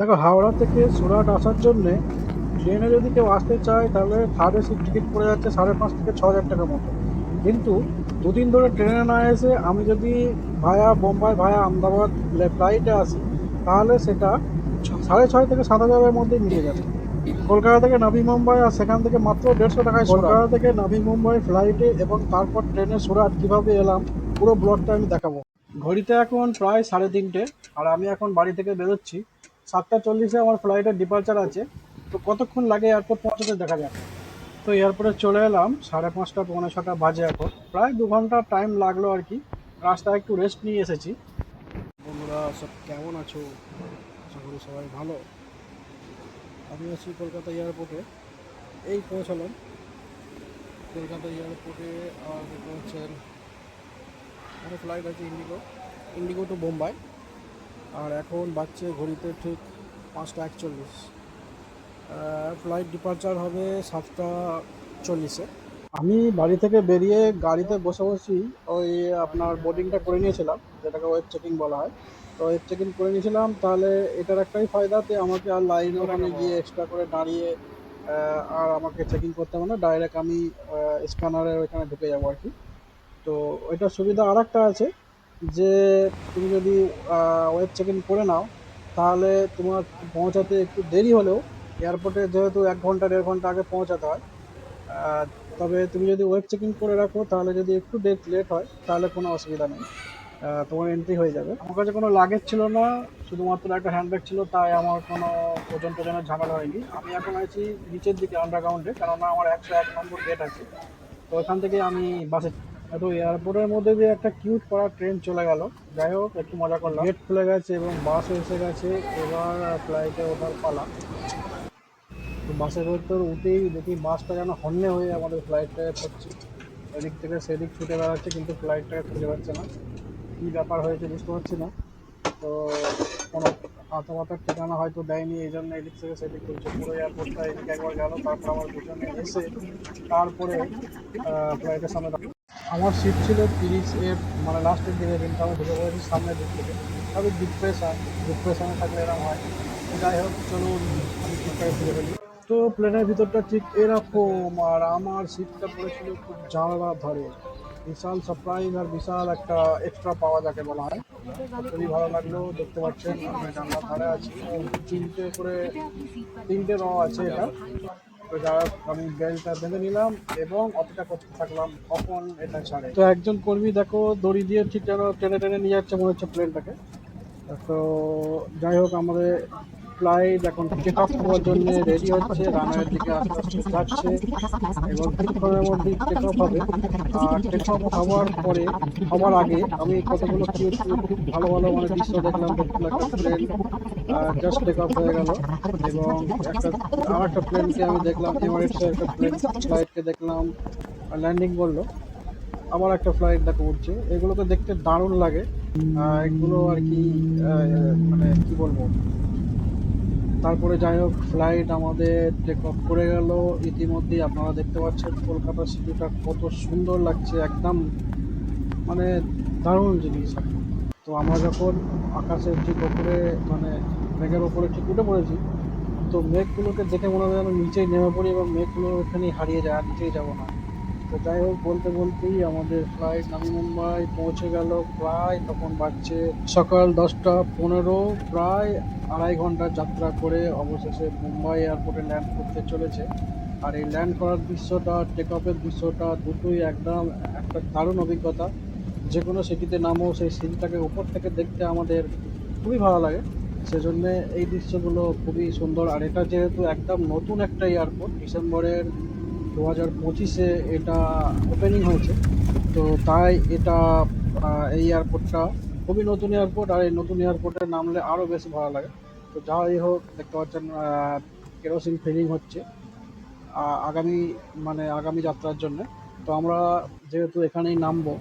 দেখো, হাওড়া থেকে সুরাট আসার জন্যে ট্রেনে যদি কেউ আসতে চায় তাহলে থার্ড এসির টিকিট পড়ে যাচ্ছে 5,500 থেকে 6,000 টাকার মতো। কিন্তু দুদিন ধরে ট্রেনে না এসে আমি যদি ভায়া বোম্বাই ভায়া আহমেদাবাদ ফ্লাইটে আসি, তাহলে সেটা 6,500 থেকে 7,000-এর মধ্যেই মিলে যাবে। কলকাতা থেকে নাভি মুম্বাই, আর সেখান থেকে মাত্র 150 টাকায় সুরাট। কলকাতা থেকে নাভি মুম্বাই ফ্লাইটে এবং তারপর ট্রেনে সুরাট কিভাবে এলাম, পুরো ব্লগটা আমি দেখাবো। ঘড়িতে এখন প্রায় 3:30, আর আমি এখন বাড়ি থেকে বেরোচ্ছি। 7:40-এ আমার ফ্লাইটের ডিপার্চার আছে। তো কতক্ষণ লাগে এয়ারপোর্ট পৌঁছাতে দেখা যাক। তো এয়ারপোর্টে চলে এলাম, 5:30 পৌনে 6টা বাজে এখন। প্রায় 2 ঘন্টা টাইম লাগলো আর কি। রাস্তায় একটু রেস্ট নিয়ে এসেছি। বন্ধুরা সব কেমন আছো? আশা করি সবাই ভালো। আমি আছি কলকাতা এয়ারপোর্টে, এই পৌঁছালাম কলকাতা এয়ারপোর্টে। আর দেখতে পাচ্ছেন আমার ফ্লাইট আছে ইন্ডিগো, ইন্ডিগো টু বোম্বাই। আর এখন বাজছে ঘড়িতে ঠিক 5:41। ফ্লাইট ডিপার্চার হবে 7:40-এ। আমি বাড়ি থেকে বেরিয়ে গাড়িতে বসে বসেই ওই আপনার বোর্ডিংটা করে নিয়েছিলাম, যেটাকে ওয়েব চেকিং বলা হয়। তো ওয়েব চেকিং করে নিয়েছিলাম, তাহলে এটার একটাই ফায়দাতে আমাকে আর লাইনে ওখানে গিয়ে এক্সট্রা করে দাঁড়িয়ে আর আমাকে চেকিং করতে হবে না, ডাইরেক্ট আমি স্ক্যানারের ওইখানে ঢুকে যাবো আর কি। তো ওইটার সুবিধা আর একটা আছে, যে তুমি যদি ওয়েব চেক ইন করে নাও, তাহলে তোমার পৌঁছাতে একটু দেরি হলেও, এয়ারপোর্টে যেহেতু 1 ঘন্টা 1.5 ঘন্টা আগে পৌঁছাতে হয়, আহ, তবে তুমি যদি ওয়েব চেক ইন করে রাখো, তাহলে যদি একটু লেট হয় তাহলে কোনো অসুবিধা নেই, তোমার এন্ট্রি হয়ে যাবে। আমার কাছে কোনো লাগেজ ছিল না, শুধুমাত্র একটা হ্যান্ডব্যাগ ছিল, তাই আমার কোনো ওজন টোজনের ঝামেলা হয়নি। আমি এখন আছি নিচের দিকে আন্ডারগ্রাউন্ডে, কেননা আমার 101 নম্বর গেট আছে। তো ওখান থেকে আমি বাসে। তো এয়ারপোর্টের মধ্যে দিয়ে একটা কিউট করা ট্রেন চলে গেল। যাই হোক, একটু মজা করলাম। গেট খুলে গেছে এবং বাসও এসে গেছে। এবার ফ্লাইটে ওঠার পালা। তো বাসের ভেতর উঠেই দেখি বাসটা যেন হন্যে হয়ে আমাদের ফ্লাইটটাকে করছে, এদিক থেকে সেদিক ছুটে বেড়াচ্ছে, কিন্তু ফ্লাইটটাকে খুঁজে পাচ্ছে না। কী ব্যাপার হয়েছে বুঝতে পারছি না। তো কোনো হাতা মাথার ঠিকানা হয়তো দেয়নি, এই জন্য এদিক থেকে সেদিক করছে। পুরো এয়ারপোর্টটা এদিকে একবার গেল, তারপর আমার পিছনে এসে তারপরে ফ্লাইটের সামনে আমার সিট ছিল 30 এর, মানে লাস্টের দিকে, কিন্তু আমি ঢুকে পড়েছি সামনের দিক থেকে। তবে ডিপ্রেশনে থাকলে এরকম হয়। যাই হোক, চলুন আমি সিটটাকে খুঁজে ফেলি। তো প্লেনের ভিতরটা ঠিক এরকম, আর আমার সিটটা পড়েছিল খুব জানলার ধারে। বিশাল সারপ্রাইজ আর বিশাল একটা এক্সট্রা পাওয়া যাকে বলা হয়। খুবই ভালো লাগলো। দেখতে পাচ্ছেন আমি জানলার ধারে আছি, তিনটে র আছে এটা। তো যাই হোক, আমি বেল্টটা বেঁধে নিলাম এবং অপেক্ষা করতে থাকলাম কখন এটা ছাড়ে। তো একজন কর্মী দেখো দড়ি দিয়ে ঠিক যেন টেনে টেনে নিয়ে যাচ্ছে মনে হচ্ছে প্লেনটাকে। তো যাই হোক, আমাদের ফ্লাইট এখন টেক অফ হওয়ার জন্য রেডি হচ্ছে, রানওয়ের দিকে আস্তে আস্তে যাচ্ছে এবং কিছুক্ষণের মধ্যেই টেক অফ হবে। আর টেক অফ হওয়ার আগে আমি কতগুলো কিউট কিউট খুব ভালো ভালো মানে দৃশ্য দেখলাম। দেখলাম একটা প্লেন জাস্ট টেক অফ হয়ে গেল, এবং আর একটা প্লেনকে আমি দেখলাম, এমারেটসের একটা ফ্লাইটকে দেখলাম ল্যান্ডিং করলো। আবার একটা ফ্লাইট দেখো উঠছে। এগুলোকে দেখতে দারুণ লাগে। এগুলো আর কি, মানে কি বলবো। তারপরে যাই হোক, ফ্লাইট আমাদের টেক অফ করে গেল। ইতিমধ্যেই আপনারা দেখতে পাচ্ছেন কলকাতা সিটিটা কত সুন্দর লাগছে, একদম মানে দারুণ জিনিস। তো আমরা যখন আকাশের ঠিক ওপরে, মানে মেঘের ওপরে ঠিক উঠে পড়েছি, তো মেঘগুলোকে দেখে মনে হয় যেন নিচেই নেমে পড়ি এবং মেঘগুলো ওখানেই হারিয়ে যায়, আর নিচেই যাবো না। তো যাই হোক, বলতে বলতেই আমাদের ফ্লাইট নাভি মুম্বাই পৌঁছে গেল। প্রায় তখন বাজছে সকাল 10:15, প্রায় 2.5 ঘন্টা যাত্রা করে অবশেষে মুম্বাই এয়ারপোর্টে ল্যান্ড করতে চলেছে। আর এই ল্যান্ড করার দৃশ্যটা, টেক অফের দৃশ্যটা, দুটোই একদম একটা দারুণ অভিজ্ঞতা। যে কোনো সিটিতে নামো, সেই সিটিটাকে উপর থেকে দেখতে আমাদের খুবই ভালো লাগে। সেজন্য এই দৃশ্যগুলো খুবই সুন্দর। আর এটা যেহেতু একদম নতুন একটা এয়ারপোর্ট, ডিসেম্বরের 2025-এ এটা ওপেনিং হয়েছে, তো তাই এটা এই এয়ারপোর্টটা খুবই নতুন এয়ারপোর্ট। আর এই নতুন এয়ারপোর্টে নামলে আরও বেশি ভালো লাগে। তো যাই হোক, দেখতে পাচ্ছেন কেরোসিন ফিলিং হচ্ছে আগামী, মানে আগামী যাত্রার জন্য। তো আমরা যেহেতু এখানেই নামবো,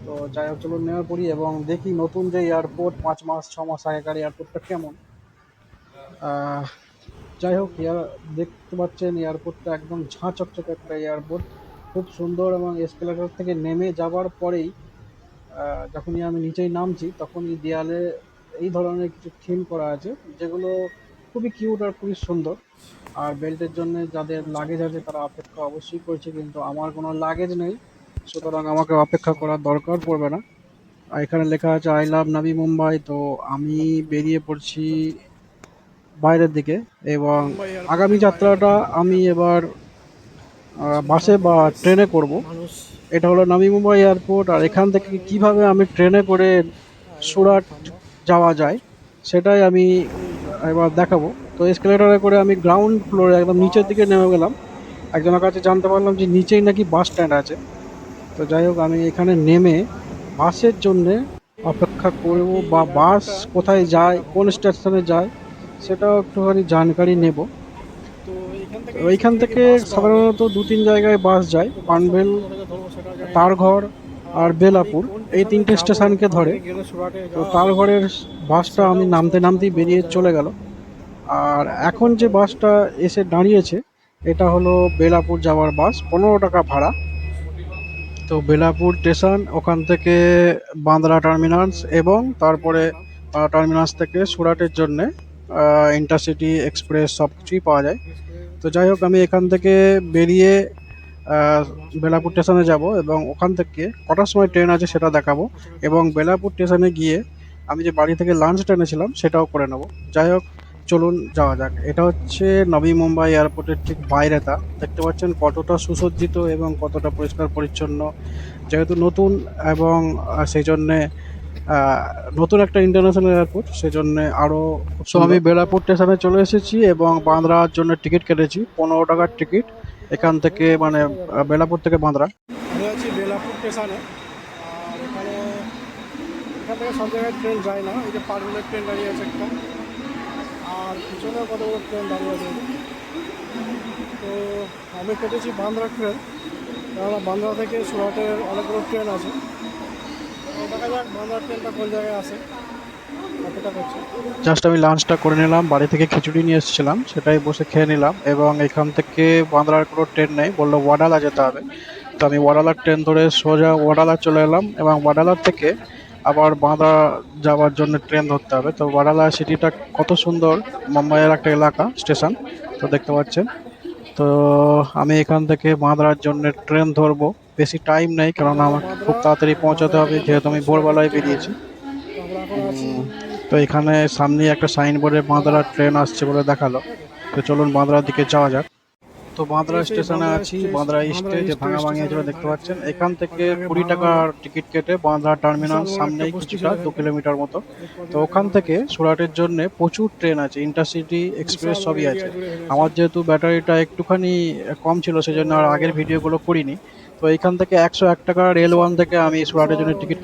তো যাই হোক চলুন নেমে পড়ি এবং দেখি নতুন যে এয়ারপোর্ট, 5 মাস 6 মাস আগেকার এয়ারপোর্টটা কেমন। আহ, যাই হোক, দেখতে পাচ্ছেন এয়ারপোর্টটা একদম ঝাঁ চকচকে একটা এয়ারপোর্ট, খুব সুন্দর। এবং এসকেলেটর থেকে নেমে যাবার পরেই যখনই আমি নিচেই নামছি, তখনই দেয়ালে এই ধরনের কিছু থিম করা আছে, যেগুলো খুবই কিউট আর খুবই সুন্দর। আর বেল্টের জন্য যাদের লাগেজ আছে তারা অপেক্ষা অবশ্যই করছে, কিন্তু আমার কোনো লাগেজ নেই, সুতরাং আমাকে অপেক্ষা করার দরকার পড়বে না। আর এখানে লেখা আছে আই লাভ নাভি মুম্বাই। তো আমি বেরিয়ে পড়ছি বাইরের দিকে, এবং আগামী যাত্রাটা আমি এবার বাসে বা ট্রেনে করব। এটা হলো নাভি মুম্বাই এয়ারপোর্ট, আর এখান থেকে কিভাবে আমি ট্রেনে করে সুরাট যাওয়া যায় সেটাই আমি এবার দেখাবো। তো এসকেলেটরে করে আমি গ্রাউন্ড ফ্লোরে একদম নিচের দিকে নেমে গেলাম। একজনের কাছে জানতে পারলাম যে নিচেই নাকি বাস স্ট্যান্ড আছে। তো যাই হোক, আমি এখানে নেমে বাসের জন্যে অপেক্ষা করব, বা বাস কোথায় যায়, কোন স্টেশনে যায় সেটাও একটুখানি জানকারি নেব। তো এইখান থেকে সাধারণত দু তিন জায়গায় বাস যায়, পানভেল, তারঘর আর বেলাপুর, এই তিনটে স্টেশনকে ধরে। তো তারঘরের বাসটা আমি নামতে নামতেই বেরিয়ে চলে গেল। আর এখন যে বাসটা এসে দাঁড়িয়েছে এটা হলো বেলাপুর যাওয়ার বাস, 15 টাকা ভাড়া। তো বেলাপুর স্টেশন, ওখান থেকে বান্দ্রা টার্মিনাস, এবং তারপরে টার্মিনাস থেকে সুরাটের জন্যে ইন্টারসিটি এক্সপ্রেস সব কিছুই পাওয়া যায়। তো যাই হোক, আমি এখান থেকে বেরিয়ে আহ, বেলাপুর স্টেশনে যাব, এবং ওখান থেকে কটার সময় ট্রেন আছে সেটা দেখাবো, এবং বেলাপুর স্টেশনে গিয়ে আমি যে বাড়ি থেকে লাঞ্চ টেনেছিলাম সেটাও করে নেব। যাই হোক, চলুন যাওয়া যাক। এটা হচ্ছে নবী মুম্বাই এয়ারপোর্টের ঠিক বাইরেটা, দেখতে পাচ্ছেন কতটা সুসজ্জিত এবং কতটা পরিষ্কার পরিচ্ছন্ন। যেহেতু নতুন, এবং সেই জন্যে আহ, নতুন একটা ইন্টারন্যাশনাল এয়ারপোর্ট, সেই জন্য আরো খুব সুন্দর। আমি বেলাপুর স্টেশনে চলে এসেছি এবং বান্দ্রার জন্য টিকিট কেটেছি, 15 টাকার টিকিট এখান থেকে, মানে বেলাপুর থেকে বান্দ্রা। আমি আছি বেলাপুর স্টেশনে, আর এখান থেকে সব জায়গায় ট্রেন যায় না। এই যে পারভেলের ট্রেন দাঁড়িয়ে আছে একটা, আর পিছনেও কতগুলো ট্রেন দাঁড়িয়ে আছে। তো আমি কেটেছি বান্দ্রা ট্রেন, কেননা বান্দ্রা থেকে সুরাটের অনেকগুলো ট্রেন আছে। দেখা যাক বাংলা ট্রেনটা কোন জায়গায় আছে, অপেক্ষা করছি। জাস্ট আমি লাঞ্চটা করে নিলাম, বাড়ি থেকে খিচুড়ি নিয়ে এসেছিলাম, সেটাই বসে খেয়ে নিলাম। এবং এখান থেকে বান্দ্রার কোনো ট্রেন নেই, বললো ওয়াডালা যেতে হবে। তো আমি ওয়াডালার ট্রেন ধরে সোজা ওয়াডালা চলে এলাম, এবং ওয়াডালার থেকে আবার বাঁদরা যাওয়ার জন্য ট্রেন ধরতে হবে। তো ওয়াডালা সিটিটা কত সুন্দর, মুম্বাইয়ের একটা এলাকা, স্টেশন তো দেখতে পাচ্ছেন। তো আমি এখান থেকে বাঁদরার জন্য ট্রেন ধরবো, বেশি টাইম নেই, কেননা আমাকে খুব তাড়াতাড়ি পৌঁছাতে হবে, যেহেতু আমি ভোরবেলায় বেরিয়েছি। তো এখানে সামনে একটা সাইনবোর্ডে বাঁদরার ট্রেন আসছে বলে দেখালো। তো চলুন বাঁদরার দিকে যাওয়া যাক। তো বাঁদরা স্টেশনে আছি, বাঁদরা ইস্টে যে ভাঙা ভাঙিয়েছিল দেখতে পাচ্ছেন, এখান থেকে 20 টাকার টিকিট কেটে বাঁদরা টার্মিনাল সামনেই কিছুটা 2 কিলোমিটার মতো। তো ওখান থেকে সুরাটের জন্য প্রচুর ট্রেন আছে, ইন্টারসিটি এক্সপ্রেস সবই আছে। আমার যেহেতু ব্যাটারিটা একটুখানি কম ছিল, সেজন্য আর আগের ভিডিওগুলো করিনি। তো এইখান থেকে 101 টাকা রেল ওয়ান থেকে আমি সুরাটের জন্য টিকিট